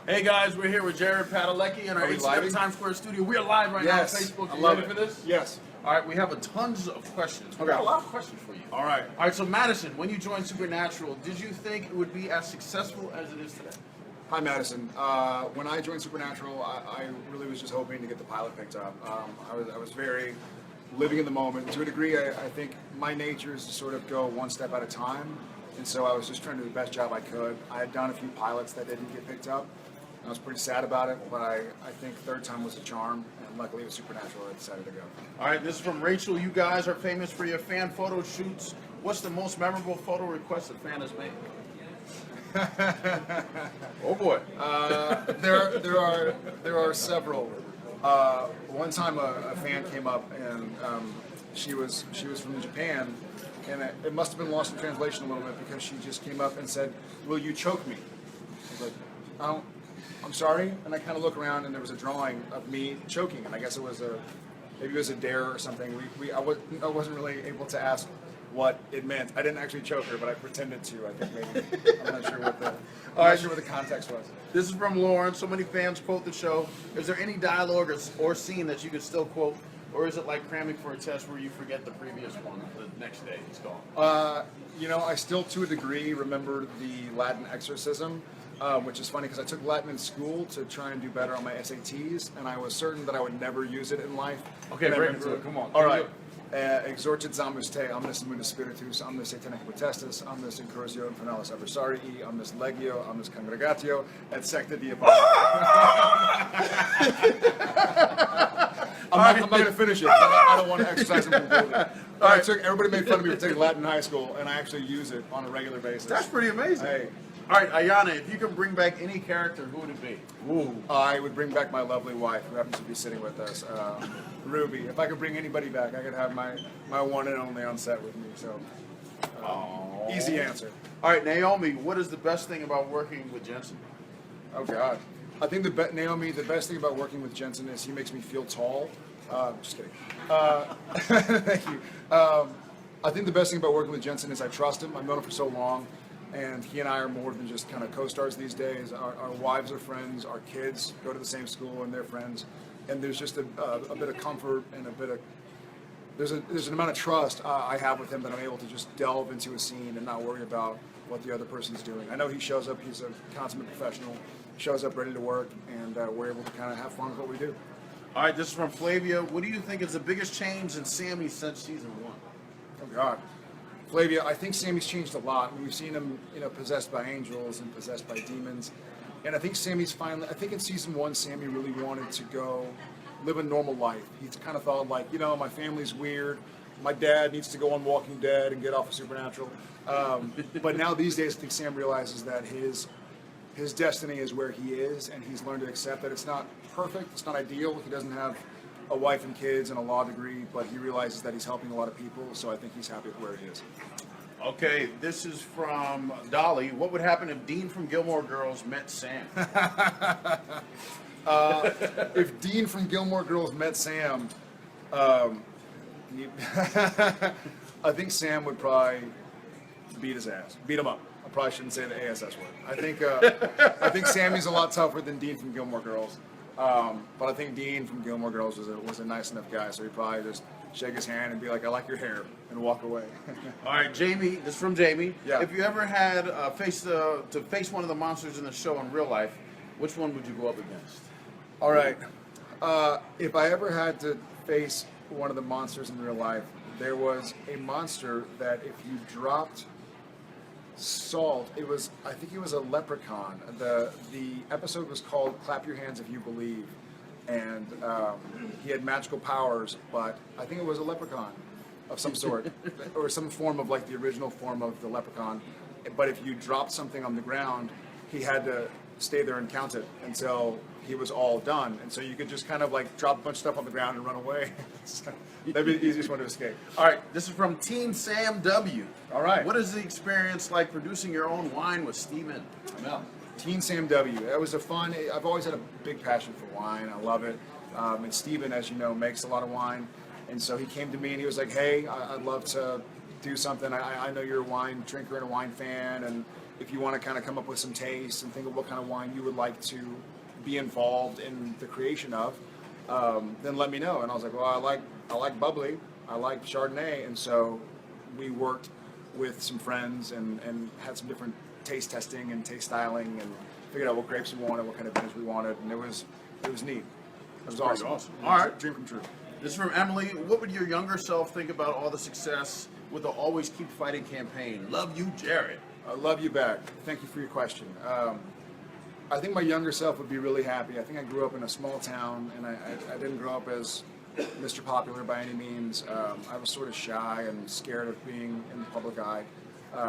Hey guys, we're here with Jared Padalecki in our 87 Times Square studio. We are live right now on Facebook. You ready for this? Yes. All right, we have tons of questions. We got a lot of questions for you. All right. All right, so Madison, when you joined Supernatural, did you think it would be as successful as it is today? Hi, Madison. When I joined Supernatural, I really was just hoping to get the pilot picked up. I was very living in the moment. To a degree, I think my nature is to sort of go one step at a time. And so I was just trying to do the best job I could. I had done a few pilots that didn't get picked up. I was pretty sad about it, but I think third time was a charm, and luckily it was Supernatural. I decided to go. All right, this is from Rachel. You guys are famous for your fan photo shoots. What's the most memorable photo request a fan has made? Oh boy. There are several. One time a fan came up and she was from Japan, and it must have been lost in translation a little bit because she just came up and said, "Will you choke me?" I was like, "Oh, I'm sorry." And I kind of look around and there was a drawing of me choking, and I guess maybe it was a dare or something. I wasn't really able to ask what it meant. I didn't actually choke her, but I pretended to. I think maybe. I'm not sure what the context was. This is from Lauren. So many fans quote the show. Is there any dialogue or scene that you could still quote, or is it like cramming for a test where you forget the previous one the next day it's gone? I still, to a degree, remember the Latin exorcism, which is funny because I took Latin in school to try and do better on my SATs, and I was certain that I would never use it in life. Okay, break through it. Come on. All right. Exortit zamus te, omnis immunis spiritus, omnis satanic potestas, omnis incursio infernalis adversarii, omnis legio, omnis congregatio, et secta diabolica. I'm not going to finish it. I don't want to exercise them completely. Everybody made fun of me for taking Latin in high school, and I actually use it on a regular basis. That's pretty amazing. Hey. All right, Ayana, if you could bring back any character, who would it be? Ooh. I would bring back my lovely wife, who happens to be sitting with us, Ruby. If I could bring anybody back, I could have my one and only on set with me. So, easy answer. All right, Naomi, what is the best thing about working with Jensen? Oh God, I think Naomi, the best thing about working with Jensen is he makes me feel tall. Just kidding. Thank you. I think the best thing about working with Jensen is I trust him. I've known him for so long. And he and I are more than just kind of co-stars these days. Our wives are friends. Our kids go to the same school, and they're friends. And there's just a bit of comfort and there's an amount of trust I have with him that I'm able to just delve into a scene and not worry about what the other person's doing. I know he shows up. He's a consummate professional. Shows up ready to work, and we're able to kind of have fun with what we do. All right, this is from Flavia. What do you think is the biggest change in Sammy since season 1? Oh God. Flavia, I think Sammy's changed a lot. We've seen him, possessed by angels and possessed by demons. And I think I think in season 1, Sammy really wanted to go live a normal life. He kind of thought like, my family's weird. My dad needs to go on Walking Dead and get off of Supernatural. But now these days, I think Sam realizes that his destiny is where he is, and he's learned to accept that it's not perfect, it's not ideal. He doesn't have a wife and kids and a law degree, but he realizes that he's helping a lot of people, so I think he's happy with where he is. Okay, this is from Dolly. What would happen if Dean from Gilmore Girls met Sam? If Dean from Gilmore Girls met Sam, I think Sam would probably beat his ass, beat him up. I probably shouldn't say the ASS word. I think Sammy's a lot tougher than Dean from Gilmore Girls. But I think Dean from Gilmore Girls was a nice enough guy, so he'd probably just shake his hand and be like, "I like your hair," and walk away. All right, Jamie, this is from Jamie. Yeah. If you ever had to face one of the monsters in the show in real life, which one would you go up against? All right. If I ever had to face one of the monsters in real life, there was a monster that if you dropped salt, I think it was a leprechaun. The episode was called "Clap Your Hands If You Believe," and he had magical powers, but I think it was a leprechaun of some sort, or some form of like the original form of the leprechaun. But if you dropped something on the ground, he had to stay there and count it until he was all done. And so you could just kind of like drop a bunch of stuff on the ground and run away. That'd be the easiest one to escape. All right, this is from Teen Sam W. All right. What is the experience like producing your own wine with Steven? Well, Teen Sam W. That was I've always had a big passion for wine. I love it. And Steven, as you know, makes a lot of wine. And so he came to me and he was like, "Hey, I'd love to do something. I know you're a wine drinker and a wine fan, and if you want to kind of come up with some tastes and think of what kind of wine you would like to be involved in the creation of, then let me know. And I was like, well, I like bubbly, I like Chardonnay, and so we worked with some friends and had some different taste testing and taste styling and figured out what grapes we wanted, what kind of vintage we wanted, and it was neat. It was awesome. All right. Dream come true. This is from Emily. What would your younger self think about all the success with the Always Keep Fighting campaign? Love you, Jared. I love you back. Thank you for your question. I think my younger self would be really happy. I think I grew up in a small town, and I didn't grow up as Mr. Popular by any means. I was sort of shy and scared of being in the public eye,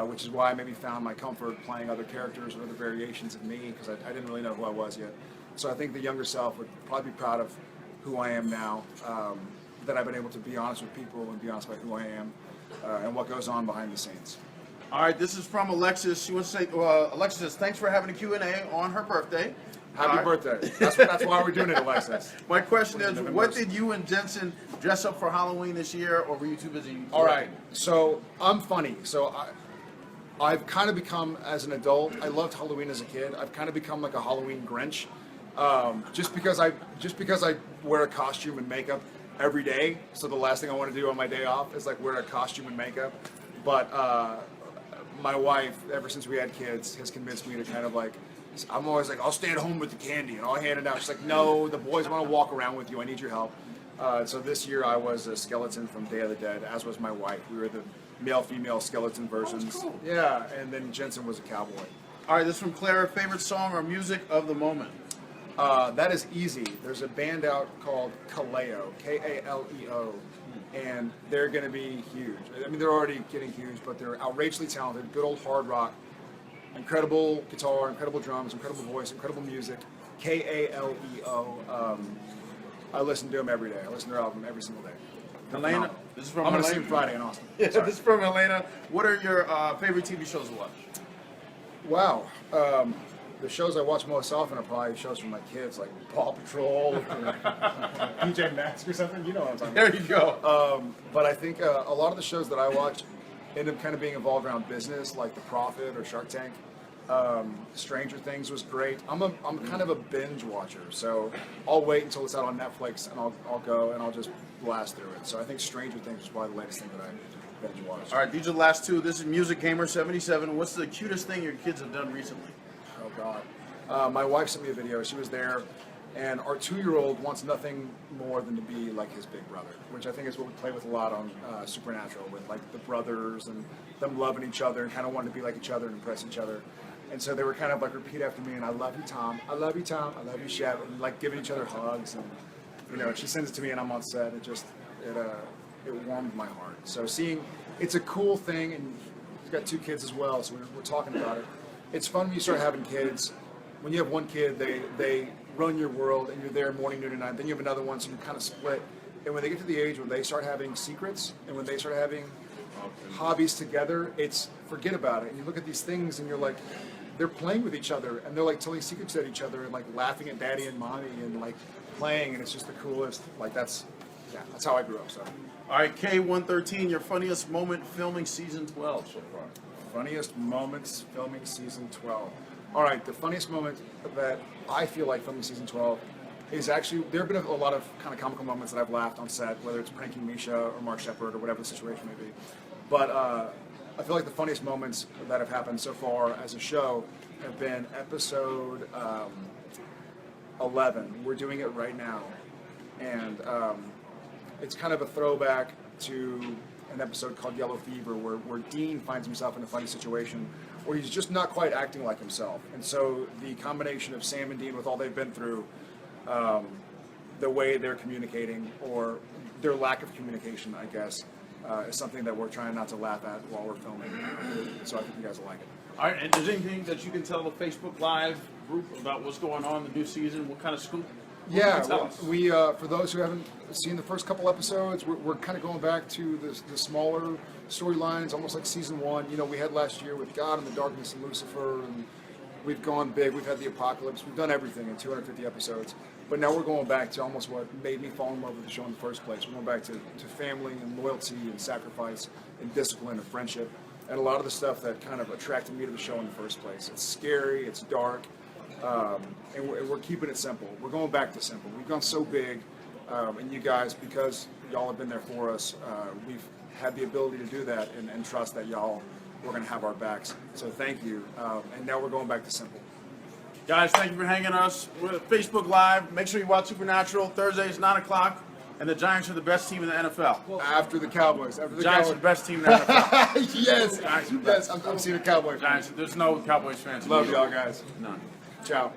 which is why I maybe found my comfort playing other characters or other variations of me, because I didn't really know who I was yet. So I think the younger self would probably be proud of who I am now, that I've been able to be honest with people and be honest about who I am and what goes on behind the scenes. All right, this is from Alexis. She wants to say, Alexis says, thanks for having a Q&A on her birthday. Happy birthday. That's why we're doing it, Alexis. My question is, what did you and Jensen dress up for Halloween this year, or were you too busy? All right, so I'm funny. So I've kind of become, as an adult, I loved Halloween as a kid. I've kind of become like a Halloween Grinch. Just because I wear a costume and makeup every day, so the last thing I want to do on my day off is like wear a costume and makeup. But my wife, ever since we had kids, has convinced me to kind of like, I'm always like, I'll stay at home with the candy and I'll hand it out. She's like, no, the boys want to walk around with you. I need your help. So this year I was a skeleton from Day of the Dead, as was my wife. We were the male-female skeleton versions. Oh, cool. Yeah, and then Jensen was a cowboy. All right, this is from Clara. Favorite song or music of the moment? That is easy. There's a band out called Kaleo, K-A-L-E-O, and they're going to be huge. I mean, they're already getting huge, but they're outrageously talented, good old hard rock, incredible guitar, incredible drums, incredible voice, incredible music, K-A-L-E-O. I listen to them every day. I listen to their album every single day. Elena, this is from I'm going to Elena. see them Friday in Austin. Yeah, Sorry. this is from Elena. What are your favorite TV shows to watch? Wow. The shows I watch most often are probably shows from my kids, like Paw Patrol, or PJ Masks or something. You know what I'm talking about. There you go. But I think a lot of the shows that I watch end up kind of being involved around business, like The Profit or Shark Tank. Stranger Things was great. I'm kind of a binge watcher, so I'll wait until it's out on Netflix and I'll go and I'll just blast through it. So I think Stranger Things is probably the latest thing that I binge watch. All right, these are the last two. This is Music Gamer 77. What's the cutest thing your kids have done recently? Oh God. My wife sent me a video. She was there, and our 2-year-old wants nothing more than to be like his big brother, which I think is what we play with a lot on Supernatural, with like the brothers and them loving each other and kind of wanting to be like each other and impress each other. And so they were kind of like repeat after me, and I love you, Tom. I love you, Tom. I love you, Shep. And like giving each other hugs, and you know, she sends it to me, and I'm on set. It warmed my heart. So it's a cool thing, and he's got 2 kids as well, so we're talking about it. It's fun when you start having kids. When you have one kid, they run your world, and you're there morning, noon, and night. Then you have another one, so you're kind of split. And when they get to the age where they start having secrets, and when they start having hobbies together, it's forget about it. And you look at these things, and you're like, they're playing with each other, and they're like telling secrets at each other, and like laughing at daddy and mommy, and like playing, and it's just the coolest. Like that's how I grew up. So. All right, K113, your funniest moment filming season 12 so far. Funniest moments filming season 12. All right, the funniest moment that I feel like filming season 12 is actually, there have been a lot of kind of comical moments that I've laughed on set, whether it's pranking Misha or Mark Shepard or whatever the situation may be. But I feel like the funniest moments that have happened so far as a show have been episode 11. We're doing it right now. And it's kind of a throwback to an episode called Yellow Fever, where Dean finds himself in a funny situation where he's just not quite acting like himself. And so the combination of Sam and Dean, with all they've been through, the way they're communicating, or their lack of communication, I guess, is something that we're trying not to laugh at while we're filming. So I think you guys will like it. All right, and is there anything that you can tell the Facebook Live group about what's going on in the new season? What kind of scoop? Yeah, we for those who haven't seen the first couple episodes, we're kind of going back to the smaller storylines, almost like season 1. You know, we had last year with God and the Darkness and Lucifer, and we've gone big. We've had the Apocalypse. We've done everything in 250 episodes. But now we're going back to almost what made me fall in love with the show in the first place. We're going back to family and loyalty and sacrifice and discipline and friendship. and a lot of the stuff that kind of attracted me to the show in the first place. It's scary, it's dark, and we're keeping it simple. We're going back to simple. We've gone so big, and you guys, because y'all have been there for us, we've had the ability to do that and trust that y'all, we're going to have our backs. So thank you, and now we're going back to simple. Guys, thank you for hanging us. We're at Facebook Live. Make sure you watch Supernatural. Thursdays, 9 o'clock. And the Giants are the best team in the NFL. After the Cowboys. After the Giants are the best team in the NFL. Yes, Giants are the yes, best. I'm seeing a Cowboy fan. Giants, there's no Cowboys fans. Love y'all guys. None. Ciao.